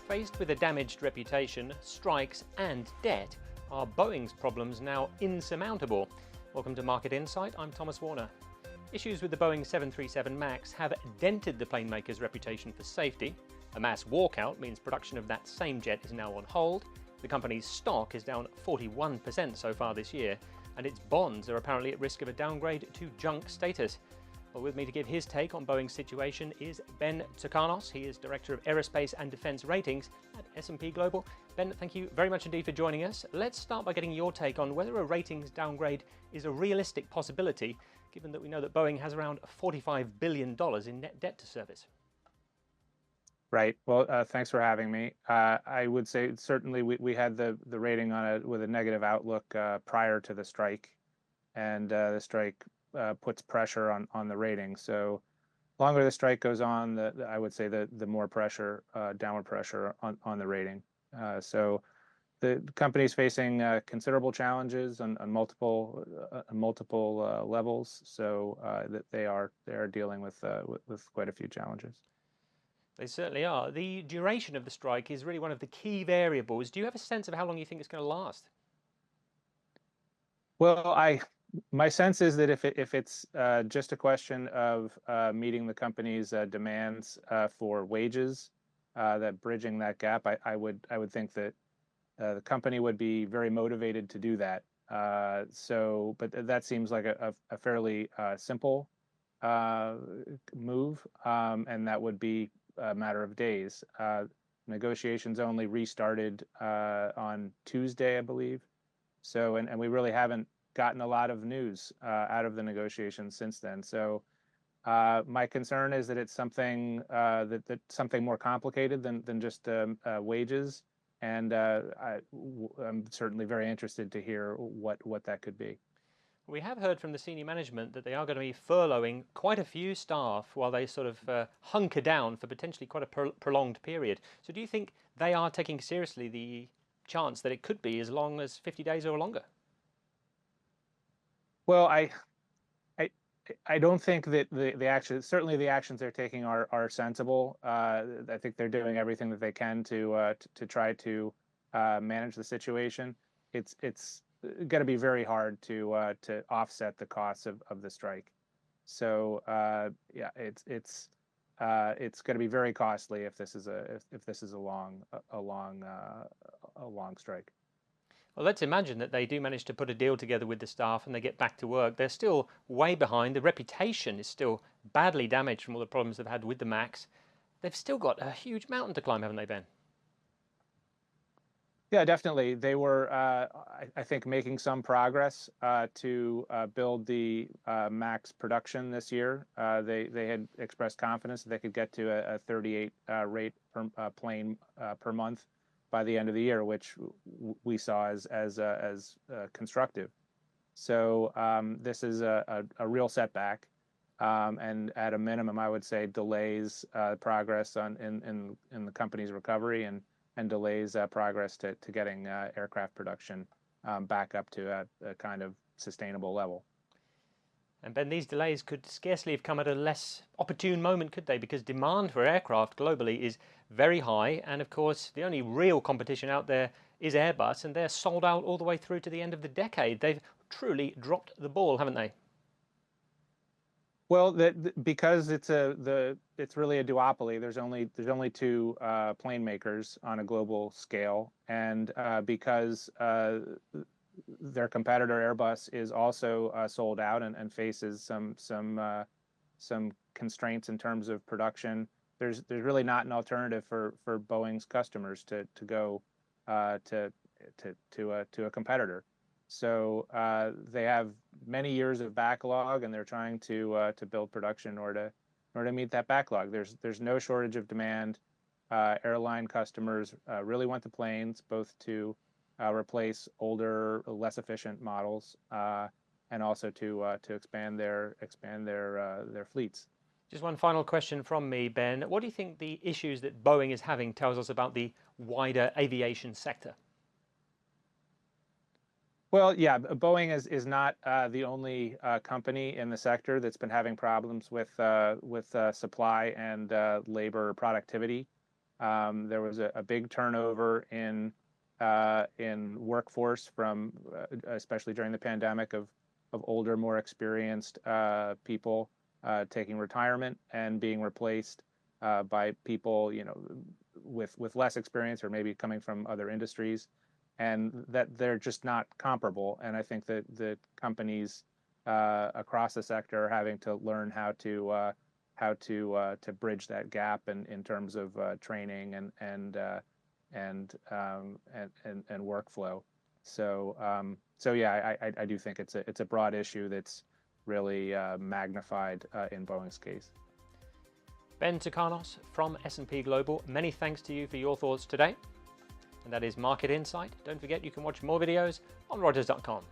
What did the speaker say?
Faced with a damaged reputation, strikes and debt, are Boeing's problems now insurmountable? Welcome to Market Insight, I'm Thomas Warner. Issues with the Boeing 737 MAX have dented the plane maker's reputation for safety. A mass walkout means production of that same jet is now on hold. The company's stock is down 41% so far this year, and its bonds are apparently at risk of a downgrade to junk status. Well, with me to give his take on Boeing's situation is Ben Tsocanos. He is Director of Aerospace and Defense Ratings at S&P Global. Ben, thank you very much indeed for joining us. Let's start by getting your take on whether a ratings downgrade is a realistic possibility, given that we know that Boeing has around $45 billion in net debt to service. Right. Well, thanks for having me. I would say certainly we had the rating on it with a negative outlook prior to the strike, and the strike puts pressure on the rating. So longer the strike goes on, I would say the more pressure, downward pressure on the rating. So the company is facing considerable challenges on multiple levels. So that they are dealing with quite a few challenges. They certainly are. The duration of the strike is really one of the key variables. Do you have a sense of how long you think it's going to last? Well, my sense is that if it's just a question of meeting the company's demands for wages, that bridging that gap, I would think that the company would be very motivated to do that. But that seems like a fairly simple move, and that would be a matter of days. Negotiations only restarted on Tuesday, I believe. So, and we really haven't gotten a lot of news out of the negotiations since then. So my concern is that it's something that something more complicated than just wages. And I'm certainly very interested to hear what that could be. We have heard from the senior management that they are going to be furloughing quite a few staff while they sort of hunker down for potentially quite a prolonged period. So do you think they are taking seriously the chance that it could be as long as 50 days or longer? Well, I don't think that the actions, certainly the actions they're taking are sensible. I think they're doing everything that they can to try to manage the situation. It's going to be very hard to offset the costs of the strike. So yeah, it's going to be very costly if this is a long strike. Well, let's imagine that they do manage to put a deal together with the staff and they get back to work. They're still way behind. The reputation is still badly damaged from all the problems they've had with the MAX. They've still got a huge mountain to climb, haven't they, Ben? Yeah, definitely. They were, I think, making some progress to build the MAX production this year. They had expressed confidence that they could get to a 38 rate per plane per month by the end of the year, which we saw as constructive. So this is a real setback, and at a minimum, I would say delays progress in the company's recovery and delays progress to getting aircraft production back up to a kind of sustainable level. And Ben, these delays could scarcely have come at a less opportune moment, could they? Because demand for aircraft globally is very high. And of course, the only real competition out there is Airbus, and they're sold out all the way through to the end of the decade. They've truly dropped the ball, haven't they? Well, because it's really a duopoly. There's only two plane makers on a global scale, and because their competitor Airbus is also sold out and faces some constraints in terms of production. There's really not an alternative for Boeing's customers to go to a competitor. So they have many years of backlog, and they're trying to build production in order to meet that backlog. There's no shortage of demand. Airline customers really want the planes, both to replace older, less efficient models, and also to expand their fleets. Just one final question from me, Ben. What do you think the issues that Boeing is having tells us about the wider aviation sector? Well, yeah, Boeing is not the only company in the sector that's been having problems with supply and labor productivity. There was a big turnover in workforce from, especially during the pandemic, of older, more experienced people taking retirement and being replaced by people, with less experience or maybe coming from other industries, and that they're just not comparable. And I think that the companies across the sector are having to learn how to bridge that gap in terms of training and workflow. So yeah, I do think it's a broad issue that's really magnified in Boeing's case. Ben Tsocanos from S&P Global, many thanks to you for your thoughts today. And that is Market Insight. Don't forget you can watch more videos on Reuters.com.